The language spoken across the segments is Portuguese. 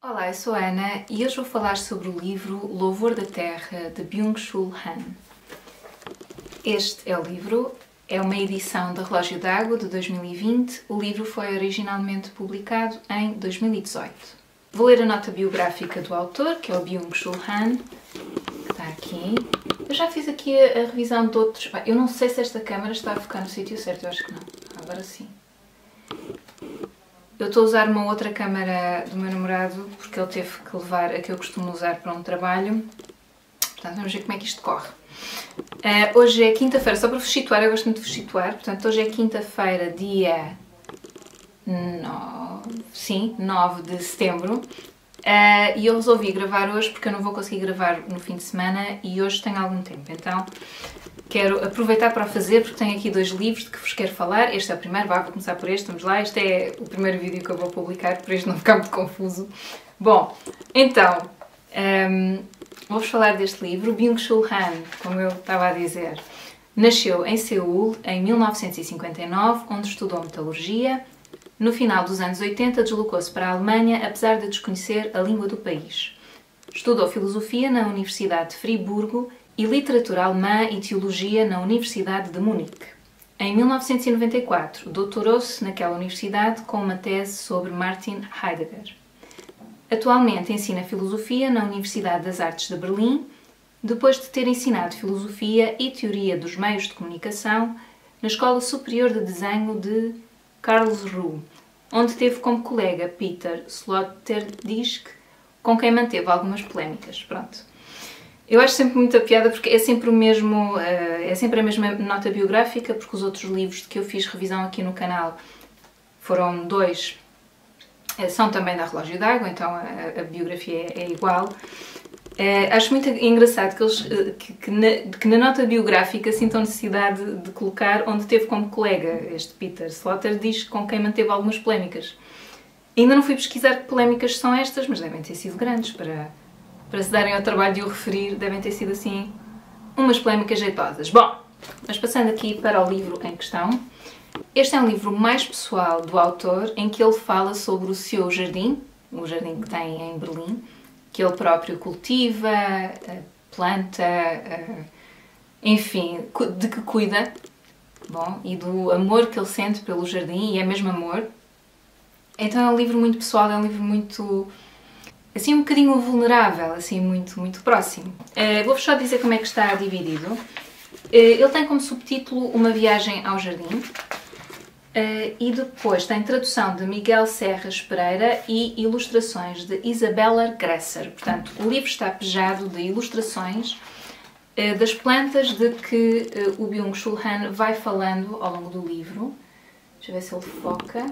Olá, eu sou a Ana e hoje vou falar sobre o livro Louvor da Terra, de Byung-Chul Han. Este é o livro, é uma edição da Relógio d'Água de 2020, o livro foi originalmente publicado em 2018. Vou ler a nota biográfica do autor, que é o Byung-Chul Han, que está aqui. Eu já fiz aqui a revisão de outros... Eu não sei se esta câmera está a focar no sítio certo, eu acho que não. Agora sim. Eu estou a usar uma outra câmera do meu namorado porque ele teve que levar a que eu costumo usar para um trabalho. Portanto, vamos ver como é que isto corre. Hoje é quinta-feira, só para vos situar, eu gosto muito de vos situar. Portanto, hoje é quinta-feira, dia 9 de setembro. E eu resolvi gravar hoje porque eu não vou conseguir gravar no fim de semana e hoje tenho algum tempo. Então, quero aproveitar para o fazer porque tenho aqui dois livros de que vos quero falar. Este é o primeiro, vou começar por este, vamos lá. Este é o primeiro vídeo que eu vou publicar, por isto não ficar muito confuso. Bom, então, vou-vos falar deste livro. Byung-Chul Han, como eu estava a dizer, nasceu em Seul em 1959, onde estudou metalurgia. No final dos anos 80 deslocou-se para a Alemanha, apesar de desconhecer a língua do país. Estudou filosofia na Universidade de Friburgo e literatura alemã e teologia na Universidade de Munique. Em 1994, doutorou-se naquela universidade com uma tese sobre Martin Heidegger. Atualmente ensina filosofia na Universidade das Artes de Berlim, depois de ter ensinado filosofia e teoria dos meios de comunicação na Escola Superior de Desenho de Karlsruhe, onde teve como colega Peter Sloterdijk, com quem manteve algumas polémicas. Pronto. Eu acho sempre muita piada porque é sempre o mesmo, é sempre a mesma nota biográfica, porque os outros livros de que eu fiz revisão aqui no canal foram dois, são também da Relógio d'Água, então a biografia é igual. Acho muito engraçado que eles que na nota biográfica sintam necessidade de colocar onde teve como colega este Peter Sloterdijk, com quem manteve algumas polémicas. Ainda não fui pesquisar que polémicas são estas, mas devem ter sido grandes para se darem ao trabalho de o referir, devem ter sido assim umas polémicas jeitosas. Bom, mas passando aqui para o livro em questão, este é um livro mais pessoal do autor, em que ele fala sobre o seu jardim, o jardim que tem em Berlim, que ele próprio cultiva, planta, enfim, de que cuida, bom, e do amor que ele sente pelo jardim, e é mesmo amor. Então é um livro muito pessoal, é um livro muito, assim, um bocadinho vulnerável, assim, muito próximo. Vou-vos só dizer como é que está dividido. Ele tem como subtítulo Uma Viagem ao Jardim. E depois tem tradução de Miguel Serras Pereira e ilustrações de Isabella Gresser. Portanto, o livro está pejado de ilustrações das plantas de que o Byung-Chul Han vai falando ao longo do livro. Deixa eu ver se ele foca.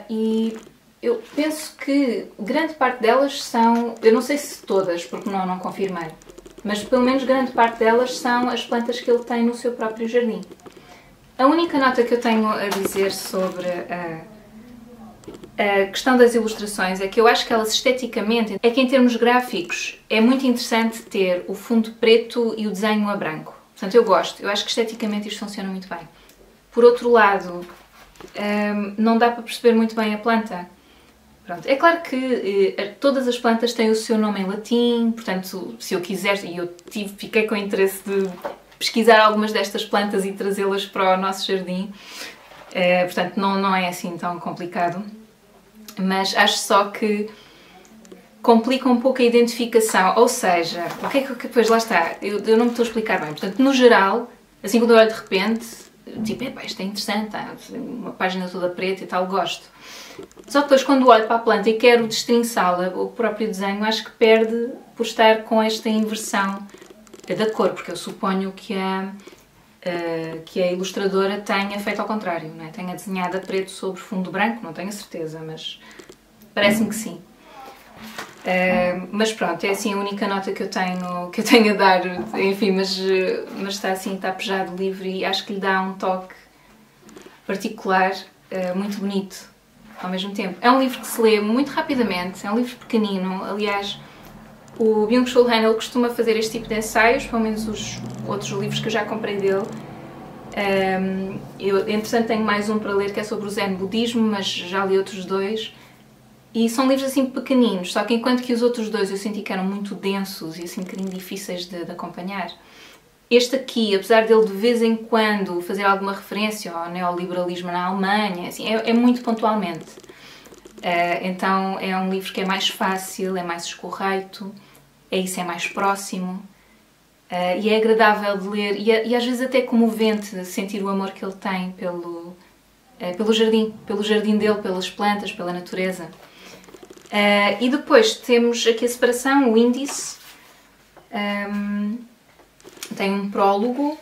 E eu penso que grande parte delas são... Eu não sei se todas, porque não confirmei. Mas pelo menos grande parte delas são as plantas que ele tem no seu próprio jardim. A única nota que eu tenho a dizer sobre a questão das ilustrações é que eu acho que elas esteticamente, é que em termos gráficos é muito interessante ter o fundo preto e o desenho a branco. Portanto, eu gosto, eu acho que esteticamente isto funciona muito bem. Por outro lado, não dá para perceber muito bem a planta. Pronto, é claro que todas as plantas têm o seu nome em latim, portanto, se eu quiser, e eu fiquei com interesse de pesquisar algumas destas plantas e trazê-las para o nosso jardim. Portanto, não é assim tão complicado. Mas acho só que complica um pouco a identificação. Ou seja, o que é que depois lá está? Eu não me estou a explicar bem. Portanto, no geral, assim quando eu olho de repente, tipo, isto é interessante, tá? Uma página toda preta e tal, gosto. Só que depois quando olho para a planta e quero destrinçá-la, o próprio desenho acho que perde por estar com esta inversão da cor, porque eu suponho que a ilustradora tenha feito ao contrário, não é? Tenha desenhado a preto sobre fundo branco, não tenho a certeza, mas parece-me que sim. Mas pronto, é assim a única nota que eu tenho a dar, enfim, mas está assim, está pejado o livro e acho que lhe dá um toque particular, muito bonito ao mesmo tempo. É um livro que se lê muito rapidamente, é um livro pequenino, aliás. O Byung-Chul Han ele costuma fazer este tipo de ensaios, pelo menos os outros livros que eu já comprei dele. Eu, entretanto, tenho mais um para ler que é sobre o Zen Budismo, mas já li outros dois. E são livros assim pequeninos, só que enquanto que os outros dois eu senti que eram muito densos e assim um bocadinho difíceis de acompanhar, este aqui, apesar dele de vez em quando fazer alguma referência ao neoliberalismo na Alemanha, assim, é muito pontualmente. Então é um livro que é mais fácil, é mais escorreito, é mais próximo e é agradável de ler e às vezes até comovente sentir o amor que ele tem pelo jardim dele, pelas plantas, pela natureza. E depois temos aqui a separação, o índice, tem um prólogo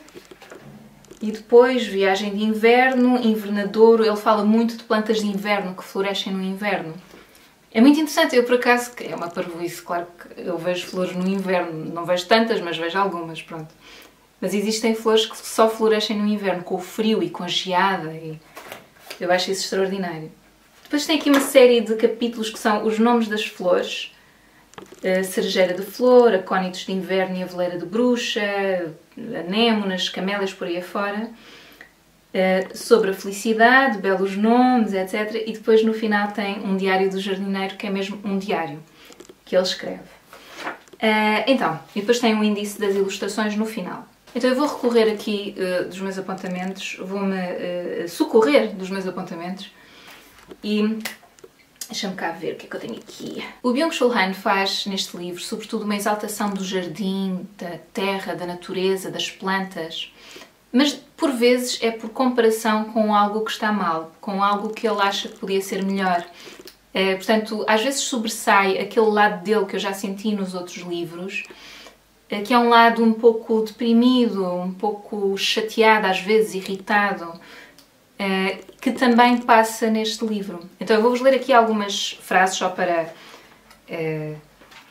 e depois viagem de inverno, invernadouro. Ele fala muito de plantas de inverno que florescem no inverno. É muito interessante, eu por acaso, é uma parvoíce, claro que eu vejo flores no inverno, não vejo tantas, mas vejo algumas, pronto. Mas existem flores que só florescem no inverno, com o frio e com a geada, e eu acho isso extraordinário. Depois tem aqui uma série de capítulos que são os nomes das flores, a cerejeira de flor, acónitos de inverno e a veleira de bruxa, anémonas, camélias por aí afora, sobre a felicidade, belos nomes, etc. E depois no final tem um diário do jardineiro, que é mesmo um diário que ele escreve. Então, e depois tem um índice das ilustrações no final. Então eu vou recorrer aqui dos meus apontamentos, vou-me socorrer dos meus apontamentos e deixa-me cá ver o que é que eu tenho aqui. O Byung-Chul Han faz neste livro, sobretudo, uma exaltação do jardim, da terra, da natureza, das plantas, mas por vezes é por comparação com algo que está mal, com algo que ele acha que podia ser melhor. Portanto, às vezes sobressai aquele lado dele que eu já senti nos outros livros, que é um lado um pouco deprimido, um pouco chateado, às vezes irritado, que também passa neste livro. Então eu vou-vos ler aqui algumas frases só para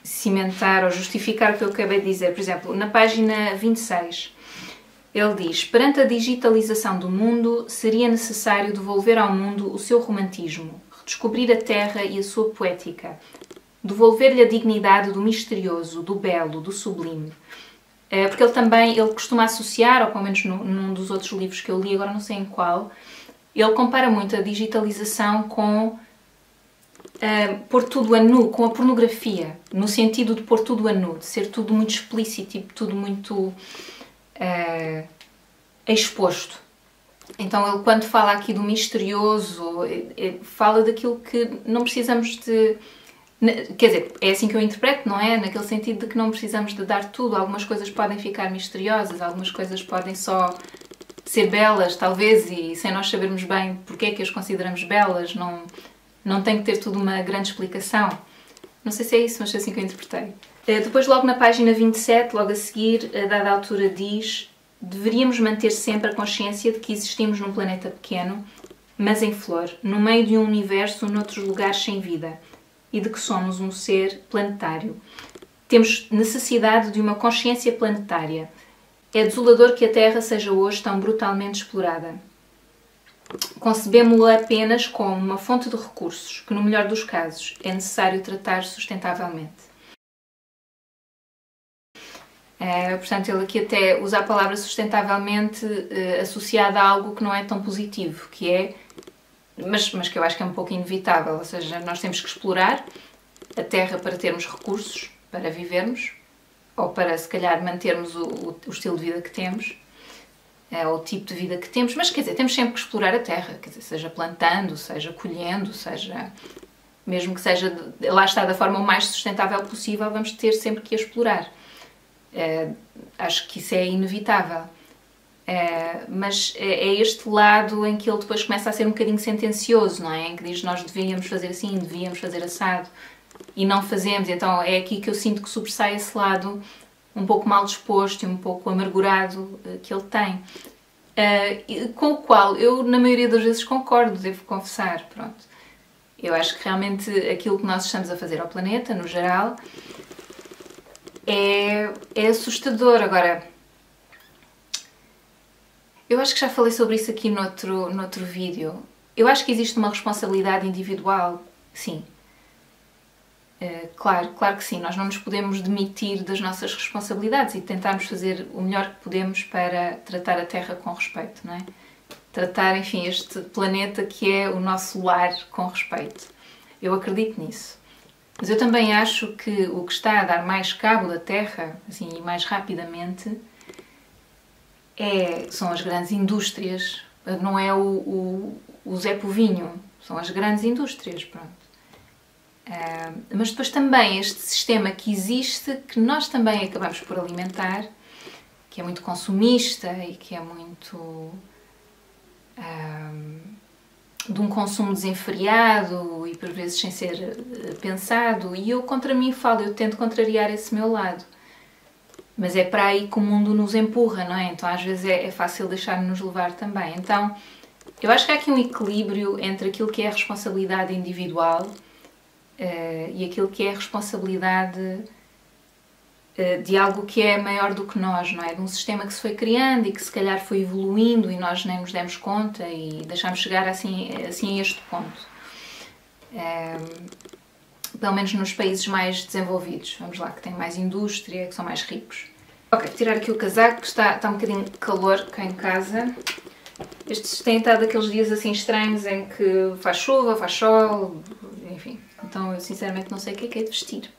cimentar ou justificar o que eu acabei de dizer. Por exemplo, na página 26, ele diz: perante a digitalização do mundo, seria necessário devolver ao mundo o seu romantismo, redescobrir a terra e a sua poética, devolver-lhe a dignidade do misterioso, do belo, do sublime. Porque ele costuma associar, ou pelo menos num dos outros livros que eu li, agora não sei em qual, ele compara muito a digitalização com pôr tudo a nu, com a pornografia, no sentido de pôr tudo a nu, de ser tudo muito explícito e tudo muito exposto. Então ele, quando fala aqui do misterioso, fala daquilo que não precisamos de... Quer dizer, é assim que eu interpreto, não é? Naquele sentido de que não precisamos de dar tudo. Algumas coisas podem ficar misteriosas, algumas coisas podem só ser belas, talvez, e sem nós sabermos bem porque é que as consideramos belas, não tem que ter tudo uma grande explicação. Não sei se é isso, mas é assim que eu interpretei. Depois, logo na página 27, logo a seguir, a dada altura diz: deveríamos manter sempre a consciência de que existimos num planeta pequeno, mas em flor, no meio de um universo noutros lugares sem vida, e de que somos um ser planetário. Temos necessidade de uma consciência planetária. É desolador que a Terra seja hoje tão brutalmente explorada. Concebemo-la apenas como uma fonte de recursos que, no melhor dos casos, é necessário tratar sustentavelmente. Portanto, ele aqui até usa a palavra sustentavelmente associada a algo que não é tão positivo, que é, mas que eu acho que é um pouco inevitável, ou seja, nós temos que explorar a Terra para termos recursos para vivermos, ou para, se calhar, mantermos o estilo de vida que temos, ou o tipo de vida que temos, mas, quer dizer, temos sempre que explorar a Terra, quer dizer, seja plantando, seja colhendo, seja... mesmo que seja, lá está, da forma o mais sustentável possível, vamos ter sempre que a explorar. Acho que isso é inevitável. Mas é este lado em que ele depois começa a ser um bocadinho sentencioso, não é? Em que diz: nós devíamos fazer assim, devíamos fazer assado, e não fazemos. Então é aqui que eu sinto que sobressai esse lado um pouco mal disposto e um pouco amargurado que ele tem, com o qual eu na maioria das vezes concordo, devo confessar. Pronto. Eu acho que realmente aquilo que nós estamos a fazer ao planeta, no geral, é assustador. Agora, eu acho que já falei sobre isso aqui noutro vídeo. Eu acho que existe uma responsabilidade individual, sim. Claro que sim, nós não nos podemos demitir das nossas responsabilidades e tentarmos fazer o melhor que podemos para tratar a Terra com respeito, não é? Tratar, enfim, este planeta que é o nosso lar com respeito. Eu acredito nisso. Mas eu também acho que o que está a dar mais cabo da Terra, assim, e mais rapidamente, são as grandes indústrias. Não é o Zé Povinho, são as grandes indústrias, pronto. Mas depois também este sistema que existe, que nós também acabamos por alimentar, que é muito consumista e que é muito de um consumo desenfreado e por vezes sem ser pensado, e eu contra mim falo, eu tento contrariar esse meu lado. Mas é para aí que o mundo nos empurra, não é? Então às vezes é fácil deixar-nos levar também. Então eu acho que há aqui um equilíbrio entre aquilo que é a responsabilidade individual e aquilo que é a responsabilidade de algo que é maior do que nós, não é? De um sistema que se foi criando e que se calhar foi evoluindo e nós nem nos demos conta e deixámos chegar assim a este ponto. Pelo menos nos países mais desenvolvidos, vamos lá, que têm mais indústria, que são mais ricos. Ok, vou tirar aqui o casaco, que está um bocadinho de calor cá em casa. Estes têm estado aqueles dias assim estranhos em que faz chuva, faz sol, enfim. Então eu sinceramente não sei o que é de vestir.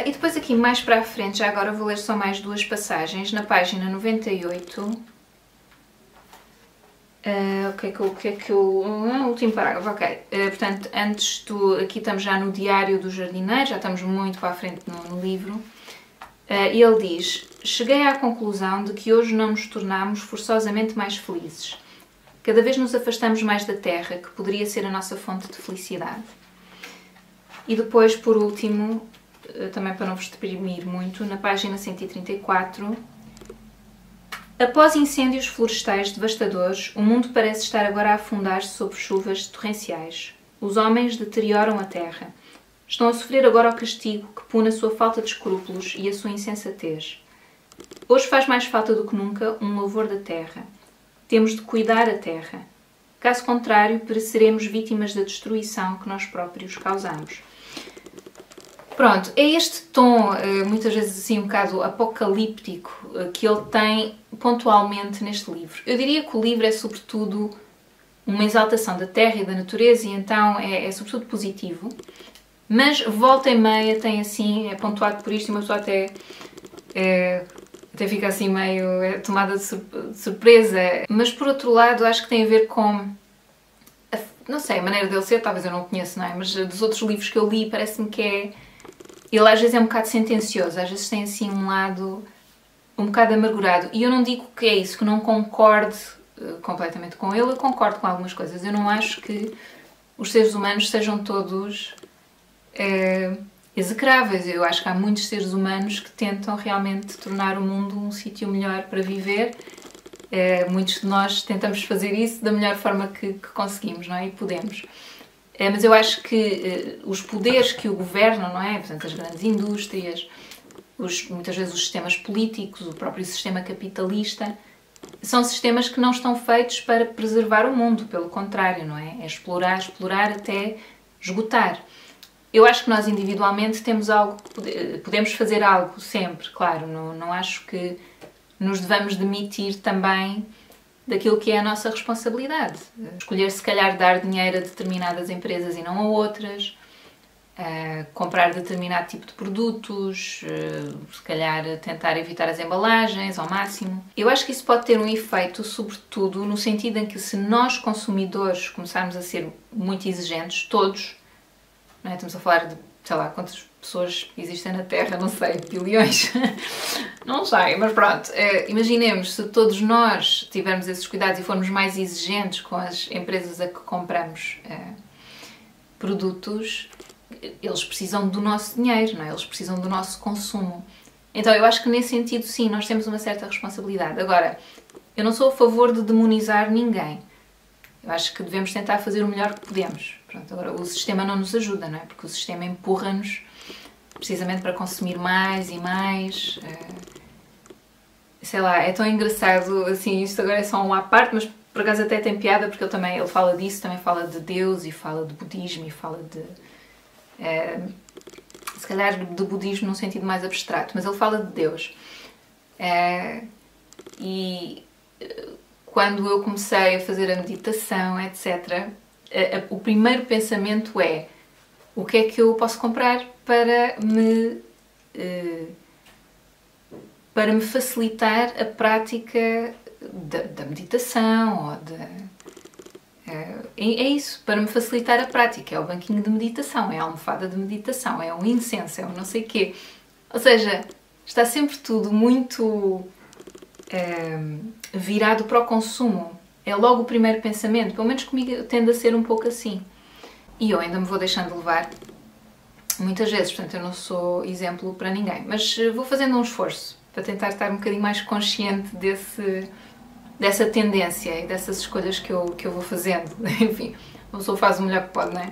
E depois aqui mais para a frente, já agora vou ler só mais duas passagens, na página 98. O que é que eu... o último parágrafo, ok. Portanto, aqui estamos já no Diário do Jardineiro, já estamos muito para a frente no livro. E ele diz: cheguei à conclusão de que hoje não nos tornamos forçosamente mais felizes. Cada vez nos afastamos mais da terra, que poderia ser a nossa fonte de felicidade. E depois, por último, também para não vos deprimir muito, na página 134... Após incêndios florestais devastadores, o mundo parece estar agora a afundar-se sob chuvas torrenciais. Os homens deterioram a terra. Estão a sofrer agora o castigo que pune a sua falta de escrúpulos e a sua insensatez. Hoje faz mais falta do que nunca um louvor da terra. Temos de cuidar a terra. Caso contrário, pereceremos vítimas da destruição que nós próprios causamos. Pronto, é este tom, muitas vezes assim um bocado apocalíptico, que ele tem pontualmente neste livro. Eu diria que o livro é sobretudo uma exaltação da terra e da natureza e então é sobretudo positivo, mas volta e meia tem assim, é pontuado por isto e uma pessoa até fica assim meio tomada de surpresa. Mas por outro lado acho que tem a ver com, não sei, a maneira dele ser, talvez eu não o conheço, não é? Mas dos outros livros que eu li parece-me que ele às vezes é um bocado sentencioso, às vezes tem assim um lado um bocado amargurado. E eu não digo que é isso, que não concorde completamente com ele, eu concordo com algumas coisas. Eu não acho que os seres humanos sejam todos execráveis. Eu acho que há muitos seres humanos que tentam realmente tornar o mundo um sítio melhor para viver. Muitos de nós tentamos fazer isso da melhor forma que conseguimos, não é? E podemos. Mas eu acho que os poderes que o governam, não é? Portanto, as grandes indústrias, muitas vezes os sistemas políticos, o próprio sistema capitalista, são sistemas que não estão feitos para preservar o mundo, pelo contrário, não é? É explorar até esgotar. Eu acho que nós individualmente temos algo, podemos fazer algo sempre, claro, não acho que nos devamos demitir também daquilo que é a nossa responsabilidade. Escolher, se calhar, dar dinheiro a determinadas empresas e não a outras, comprar determinado tipo de produtos, se calhar tentar evitar as embalagens ao máximo. Eu acho que isso pode ter um efeito, sobretudo, no sentido em que se nós, consumidores, começarmos a ser muito exigentes, todos, não é? Estamos a falar de, sei lá, quantas pessoas existem na Terra, não sei, bilhões, não sei, mas pronto, imaginemos se todos nós tivermos esses cuidados e formos mais exigentes com as empresas a que compramos produtos, eles precisam do nosso dinheiro, não é? Eles precisam do nosso consumo. Então eu acho que nesse sentido sim, nós temos uma certa responsabilidade. Agora, eu não sou a favor de demonizar ninguém. Eu acho que devemos tentar fazer o melhor que podemos. Pronto, agora, o sistema não nos ajuda, não é? Porque o sistema empurra-nos precisamente para consumir mais e mais. Sei lá, é tão engraçado, assim, isto agora é só um à parte, mas por acaso até tem piada, porque ele fala disso, também fala de Deus e fala de budismo e fala de... se calhar de budismo num sentido mais abstrato, mas ele fala de Deus. E quando eu comecei a fazer a meditação, etc., o primeiro pensamento é: o que é que eu posso comprar para me facilitar a prática da meditação, é isso, para me facilitar a prática. É o banquinho de meditação, é a almofada de meditação, é um incenso, é um não sei quê. Ou seja, está sempre tudo muito virado para o consumo. É logo o primeiro pensamento, pelo menos comigo tende a ser um pouco assim. E eu ainda me vou deixando levar muitas vezes, portanto eu não sou exemplo para ninguém. Mas vou fazendo um esforço para tentar estar um bocadinho mais consciente dessa tendência e dessas escolhas que eu vou fazendo. Enfim, a pessoa faz o melhor que pode, não é?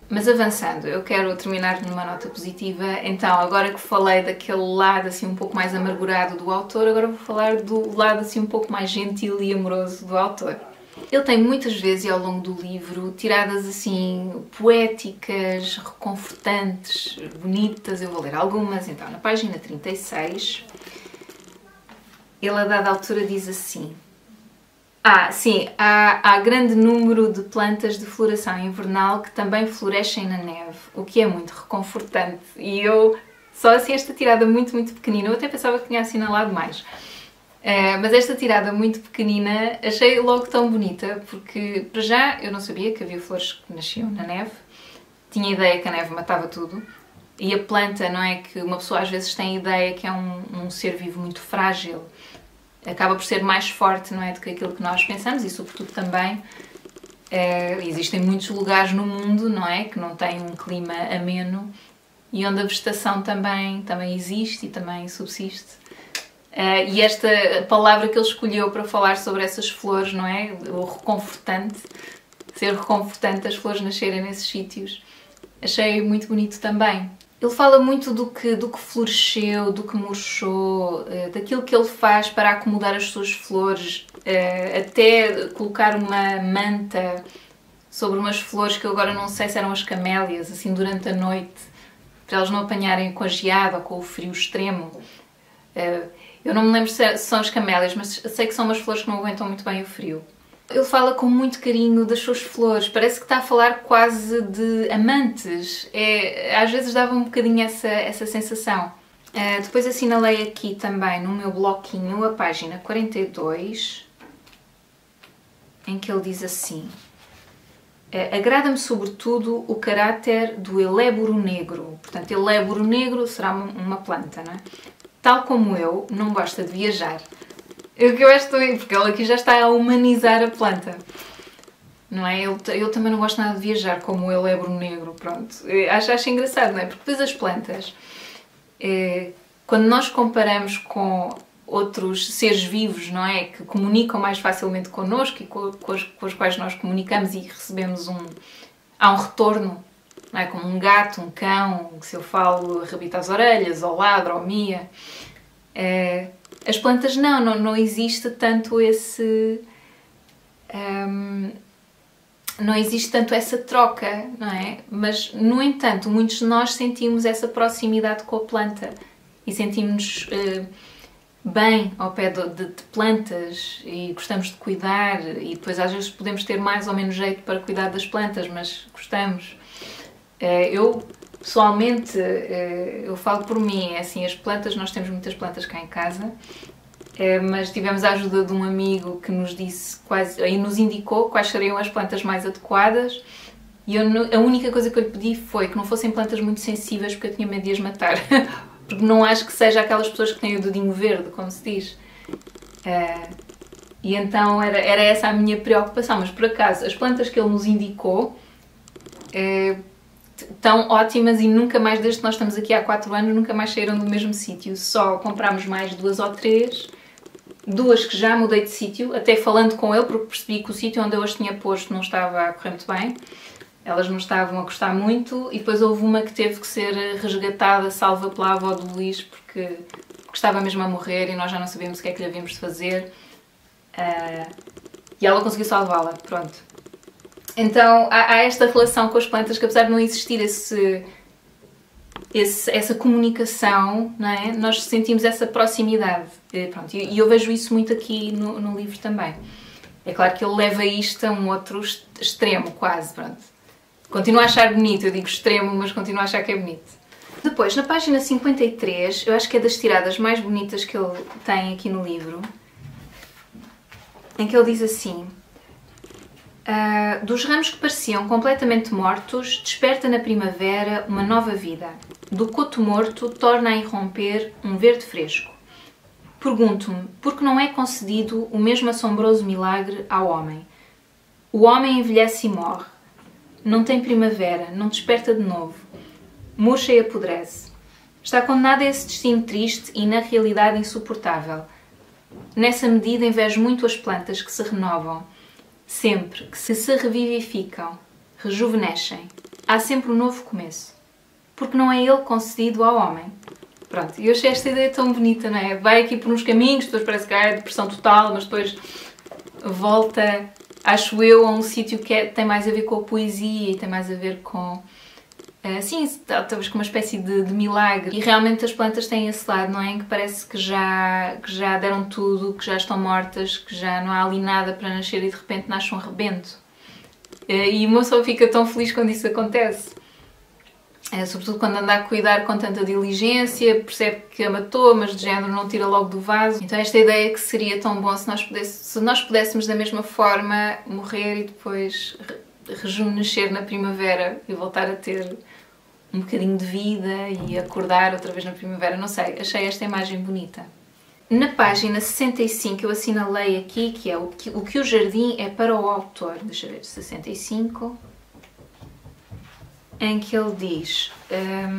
Mas avançando, eu quero terminar numa nota positiva. Então, agora que falei daquele lado assim um pouco mais amargurado do autor, agora vou falar do lado assim um pouco mais gentil e amoroso do autor. Ele tem muitas vezes, ao longo do livro, tiradas assim poéticas, reconfortantes, bonitas. Eu vou ler algumas. Então, na página 36, ele a dada altura diz assim: sim, há grande número de plantas de floração invernal que também florescem na neve, o que é muito reconfortante. E eu, só assim esta tirada muito, muito pequenina, eu até pensava que tinha assinalado mais. Mas esta tirada muito pequenina achei logo tão bonita, porque para já eu não sabia que havia flores que nasciam na neve, tinha a ideia que a neve matava tudo, e a planta, não é, que uma pessoa às vezes tem a ideia que é um ser vivo muito frágil, acaba por ser mais forte, não é, do que aquilo que nós pensamos, e sobretudo também existem muitos lugares no mundo, não é, que não têm um clima ameno e onde a vegetação também existe e também subsiste. E esta palavra que ele escolheu para falar sobre essas flores, não é? O reconfortante, ser reconfortante as flores nascerem nesses sítios, achei muito bonito também. Ele fala muito do que floresceu, do que murchou, daquilo que ele faz para acomodar as suas flores, até colocar uma manta sobre umas flores que eu agora não sei se eram as camélias, assim durante a noite, para elas não apanharem com a geada ou com o frio extremo. Eu não me lembro se são as camélias, mas sei que são umas flores que não aguentam muito bem o frio. Ele fala com muito carinho das suas flores, parece que está a falar quase de amantes. Às vezes dava um bocadinho essa sensação. Depois assinalei aqui também no meu bloquinho a página 42, em que ele diz assim: agrada-me sobretudo o caráter do eléboro negro. Portanto, eléboro negro será uma planta, não é? Tal como eu, não gosta de viajar. O que eu acho também, porque ele aqui já está a humanizar a planta. Não é? Eu também não gosto nada de viajar, como o eléboro negro, pronto. Acho engraçado, não é? Porque depois as plantas, quando nós comparamos com outros seres vivos, não é? Que comunicam mais facilmente connosco e com os quais nós comunicamos e recebemos há um retorno, não é? Como um gato, um cão, que se eu falo arrebita as orelhas, ou ladra, ou mia. As plantas não existe tanto não existe tanto essa troca, não é? Mas, no entanto, muitos de nós sentimos essa proximidade com a planta e sentimos-nos bem ao pé de plantas e gostamos de cuidar, e depois às vezes podemos ter mais ou menos jeito para cuidar das plantas, mas gostamos. Eu, pessoalmente, eu falo por mim, assim, as plantas, nós temos muitas plantas cá em casa, mas tivemos a ajuda de um amigo que nos disse e nos indicou quais seriam as plantas mais adequadas, e a única coisa que eu lhe pedi foi que não fossem plantas muito sensíveis, porque eu tinha medo de as matar, porque não acho que seja aquelas pessoas que têm o dedinho verde, como se diz. E então era essa a minha preocupação, mas por acaso as plantas que ele nos indicou estão ótimas e nunca mais, desde que nós estamos aqui há 4 anos, nunca mais saíram do mesmo sítio. Só comprámos mais 2 ou 3, 2 que já mudei de sítio, até falando com ele, porque percebi que o sítio onde eu as tinha posto não estava a correr muito bem, elas não estavam a gostar muito, e depois houve uma que teve que ser resgatada, salva pela avó do Luís, porque estava mesmo a morrer e nós já não sabíamos o que é que lhe havíamos de fazer, e ela conseguiu salvá-la, pronto. Então há esta relação com as plantas que, apesar de não existir essa comunicação, não é? Nós sentimos essa proximidade. Pronto, e eu vejo isso muito aqui no livro também. É claro que ele leva isto a um outro extremo, quase, pronto. Continuo a achar bonito, eu digo extremo, mas continuo a achar que é bonito. Depois, na página 53, eu acho que é das tiradas mais bonitas que ele tem aqui no livro, em que ele diz assim: dos ramos que pareciam completamente mortos, desperta na primavera uma nova vida. Do coto morto, torna a irromper um verde fresco. Pergunto-me, por que não é concedido o mesmo assombroso milagre ao homem? O homem envelhece e morre. Não tem primavera, não desperta de novo. Murcha e apodrece. Está condenado a esse destino triste e, na realidade, insuportável. Nessa medida, invejo muito as plantas que se renovam, sempre, que se revivificam, rejuvenescem. Há sempre um novo começo. Porque não é ele concedido ao homem. Pronto, eu achei esta ideia tão bonita, não é? Vai aqui por uns caminhos, depois parece que é depressão total, mas depois volta, acho eu, a um sítio que tem mais a ver com a poesia e tem mais a ver com... sim, talvez com uma espécie de milagre. E realmente as plantas têm esse lado, não é? Em que parece que já deram tudo, que já estão mortas, que já não há ali nada para nascer e de repente nasce um rebento. E uma só fica tão feliz quando isso acontece. Sobretudo quando anda a cuidar com tanta diligência, percebe que a matou, mas de género não tira logo do vaso. Então esta ideia que seria tão bom se nós pudéssemos da mesma forma morrer e depois rejuvenescer na primavera e voltar a ter um bocadinho de vida e acordar outra vez na primavera. Não sei, achei esta imagem bonita. Na página 65 eu assinalei aqui que é o que o jardim é para o autor. Deixa eu ver, 65... em que ele diz: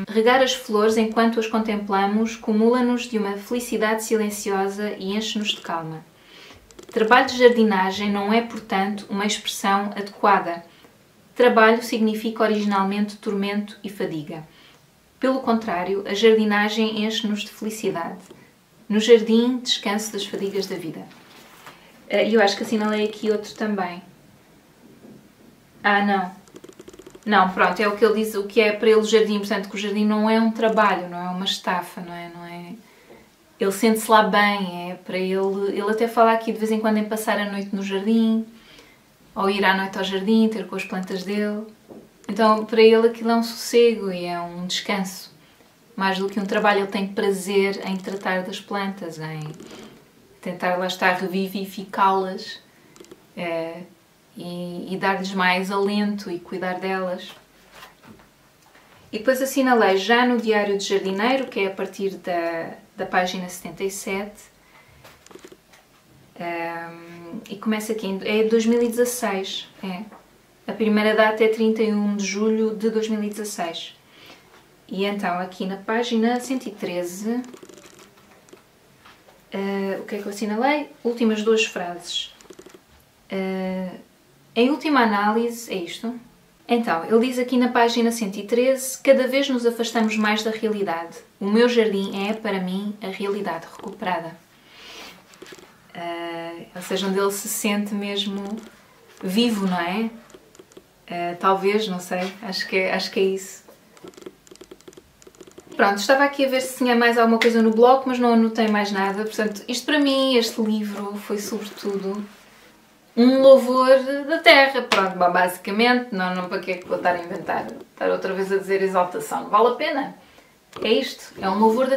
regar as flores enquanto as contemplamos cumula-nos de uma felicidade silenciosa e enche-nos de calma. Trabalho de jardinagem não é, portanto, uma expressão adequada. Trabalho significa originalmente tormento e fadiga. Pelo contrário, a jardinagem enche-nos de felicidade. No jardim, descanso das fadigas da vida. E eu acho que assinalei aqui outro também. Não, pronto, é o que ele diz, o que é para ele o jardim, portanto que o jardim não é um trabalho, não é uma estafa, não é? Ele sente-se lá bem, é para ele até fala aqui de vez em quando em passar a noite no jardim, ou ir à noite ao jardim, ter com as plantas dele. Então para ele aquilo é um sossego e é um descanso. Mais do que um trabalho, ele tem prazer em tratar das plantas, em tentar lá estar revivificá-las. E dar-lhes mais alento e cuidar delas. E depois assinalei já no Diário de Jardineiro, que é a partir da página 77, e começa aqui, é 2016, a primeira data é 31 de julho de 2016. E então aqui na página 113, o que é que eu assinalei? Últimas duas frases. Em última análise, é isto. Então, ele diz aqui na página 113, cada vez nos afastamos mais da realidade. O meu jardim é, para mim, a realidade recuperada. Ou seja, onde ele se sente mesmo vivo, não é? Talvez, não sei, acho que é isso. Pronto, estava aqui a ver se tinha mais alguma coisa no blog, mas não anotei mais nada. Portanto, isto para mim, este livro, foi sobretudo um louvor da terra, pronto, basicamente, não para que é que vou estar a inventar, estar outra vez a dizer exaltação, vale a pena, é isto, é um louvor da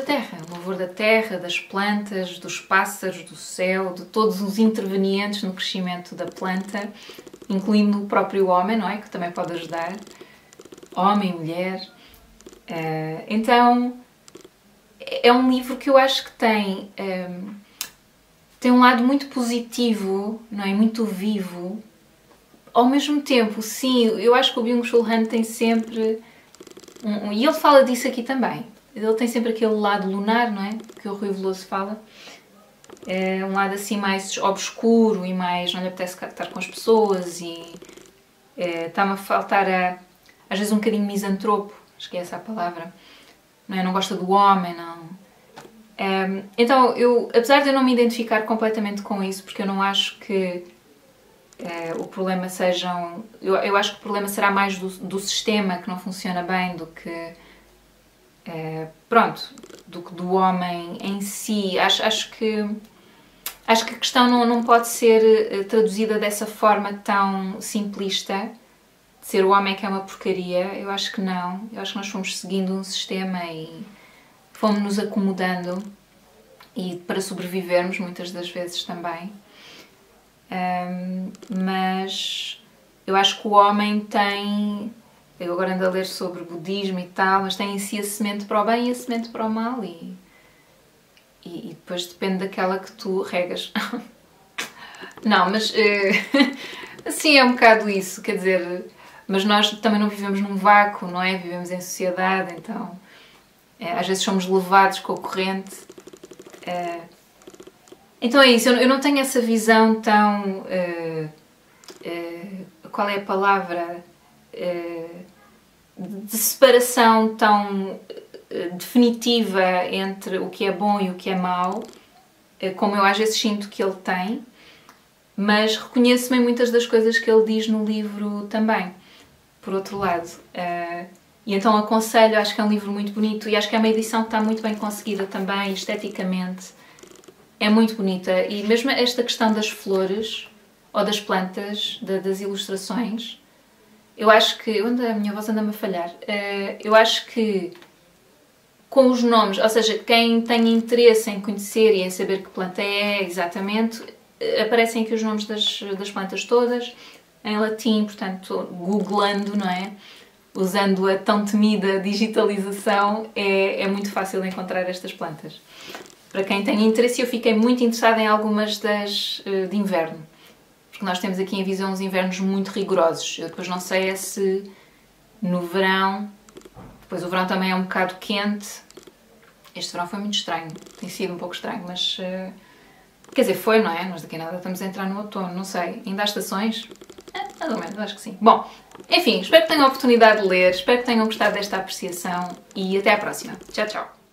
terra, das plantas, dos pássaros, do céu, de todos os intervenientes no crescimento da planta, incluindo o próprio homem, não é, que também pode ajudar, homem, mulher, então é um livro que eu acho que tem um lado muito positivo, não é? Muito vivo. Ao mesmo tempo, sim, eu acho que o Byung-Chul Han tem sempre... e ele fala disso aqui também. Ele tem sempre aquele lado lunar, não é? Que o Rui Veloso fala. É um lado assim mais obscuro e mais... não lhe apetece estar com as pessoas e... está-me a faltar às vezes um bocadinho misantropo. Acho que é essa a palavra. Não é? Não gosta do homem, não... então, apesar de eu não me identificar completamente com isso, porque eu não acho que o problema sejam... Eu acho que o problema será mais do sistema que não funciona bem do que... do que do homem em si. Acho que a questão não pode ser traduzida dessa forma tão simplista, de ser o homem que é uma porcaria. Eu acho que não. Eu acho que nós fomos seguindo um sistema e fomos nos acomodando, e para sobrevivermos muitas das vezes também. Mas eu acho que o homem tem... Eu agora ando a ler sobre budismo e tal, mas tem em si a semente para o bem e a semente para o mal, e depois depende daquela que tu regas. Não, mas assim é um bocado isso, quer dizer, mas nós também não vivemos num vácuo, não é? Vivemos em sociedade, então às vezes somos levados com a corrente. Então é isso, eu não tenho essa visão tão... qual é a palavra? De separação tão definitiva entre o que é bom e o que é mau, como eu às vezes sinto que ele tem, mas reconheço-me em muitas das coisas que ele diz no livro também, por outro lado. E então aconselho, acho que é um livro muito bonito, e acho que é uma edição que está muito bem conseguida também, esteticamente. É muito bonita, e mesmo esta questão das flores, ou das plantas, das ilustrações, eu acho que... a minha voz anda-me a falhar. Eu acho que com os nomes, ou seja, quem tem interesse em conhecer e em saber que planta é exatamente, aparecem aqui os nomes das plantas todas, em latim, portanto, googlando, não é? Usando a tão temida digitalização, é muito fácil encontrar estas plantas. Para quem tem interesse, eu fiquei muito interessada em algumas das de inverno, porque nós temos aqui em Viseu uns invernos muito rigorosos. Eu depois não sei se no verão, depois o verão também é um bocado quente. Este verão foi muito estranho, tem sido um pouco estranho, mas quer dizer, foi, não é? Nós daqui a nada estamos a entrar no outono, não sei. Ainda há estações? Mais ou menos, acho que sim. Bom, enfim, espero que tenham a oportunidade de ler, espero que tenham gostado desta apreciação e até à próxima. Tchau, tchau!